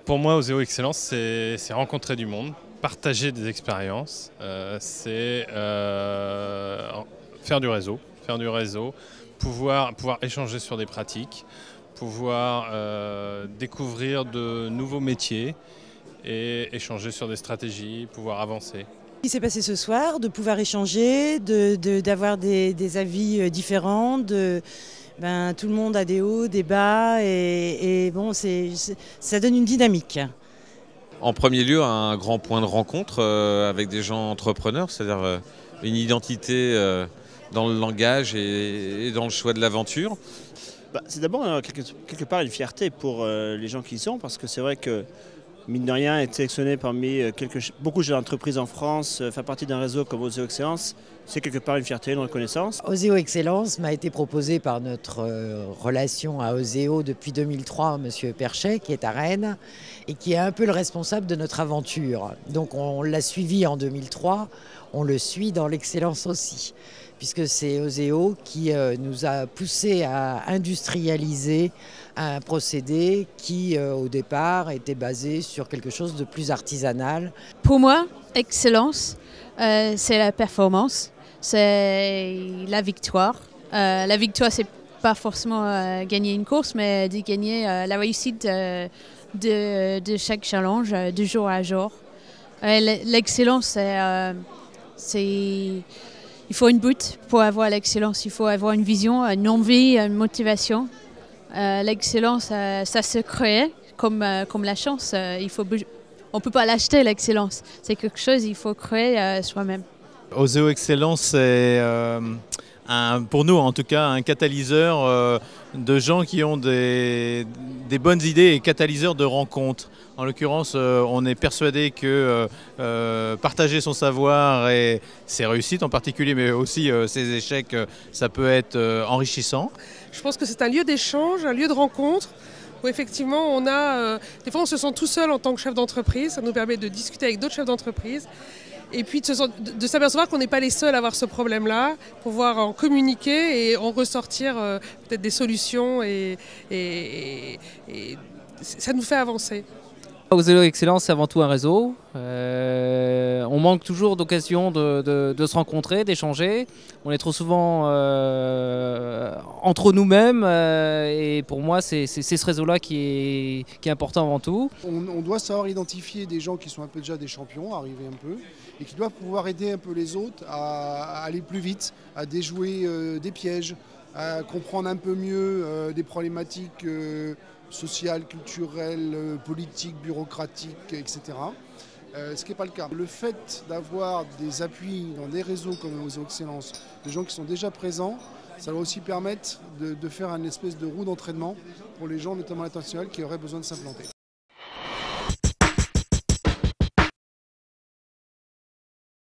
Pour moi, Oseo Excellence, c'est rencontrer du monde, partager des expériences, c'est faire du réseau, pouvoir échanger sur des pratiques, pouvoir découvrir de nouveaux métiers et échanger sur des stratégies, pouvoir avancer. Ce qui s'est passé ce soir, de pouvoir échanger, d'avoir des avis différents, tout le monde a des hauts, des bas et bon, ça donne une dynamique. En premier lieu, un grand point de rencontre avec des gens entrepreneurs, c'est-à-dire une identité dans le langage et dans le choix de l'aventure. C'est d'abord quelque part une fierté pour les gens qui y sont, parce que c'est vrai que mine de rien, être sélectionné parmi beaucoup de jeunes entreprises en France, faire partie d'un réseau comme Oseo Excellence, c'est quelque part une fierté, une reconnaissance. Oseo Excellence m'a été proposé par notre relation à Oseo depuis 2003, M. Perchet, qui est à Rennes, et qui est un peu le responsable de notre aventure. Donc on l'a suivi en 2003, on le suit dans l'excellence aussi, puisque c'est Oseo qui nous a poussé à industrialiser un procédé qui, au départ, était basé sur quelque chose de plus artisanal. Pour moi, excellence, c'est la performance, c'est la victoire. La victoire, c'est pas forcément gagner une course, mais de gagner la réussite de chaque challenge, de jour à jour. L'excellence, il faut une but pour avoir l'excellence, il faut avoir une vision, une envie, une motivation. L'excellence, ça se crée comme la chance. On ne peut pas l'acheter, l'excellence. C'est quelque chose qu'il faut créer soi-même. Oseo Excellence, c'est pour nous en tout cas un catalyseur de gens qui ont des bonnes idées et catalyseur de rencontres. En l'occurrence, on est persuadé que partager son savoir et ses réussites en particulier, mais aussi ses échecs, ça peut être enrichissant. Je pense que c'est un lieu d'échange, un lieu de rencontre, où effectivement des fois on se sent tout seul en tant que chef d'entreprise, ça nous permet de discuter avec d'autres chefs d'entreprise. Et puis de s'apercevoir qu'on n'est pas les seuls à avoir ce problème-là, pouvoir en communiquer et en ressortir peut-être des solutions et ça nous fait avancer. Oseo Excellence, c'est avant tout un réseau. On manque toujours d'occasions de se rencontrer, d'échanger. On est trop souvent entre nous-mêmes et pour moi, c'est ce réseau-là qui est important avant tout. On doit savoir identifier des gens qui sont un peu déjà des champions, arriver un peu, et qui doivent pouvoir aider un peu les autres à aller plus vite, à déjouer des pièges, à comprendre un peu mieux des problématiques sociales, culturelles, politiques, bureaucratiques, etc. Ce qui n'est pas le cas. Le fait d'avoir des appuis dans des réseaux comme Oseo Excellence, des gens qui sont déjà présents, ça va aussi permettre de faire une espèce de roue d'entraînement pour les gens, notamment à l'international, qui auraient besoin de s'implanter.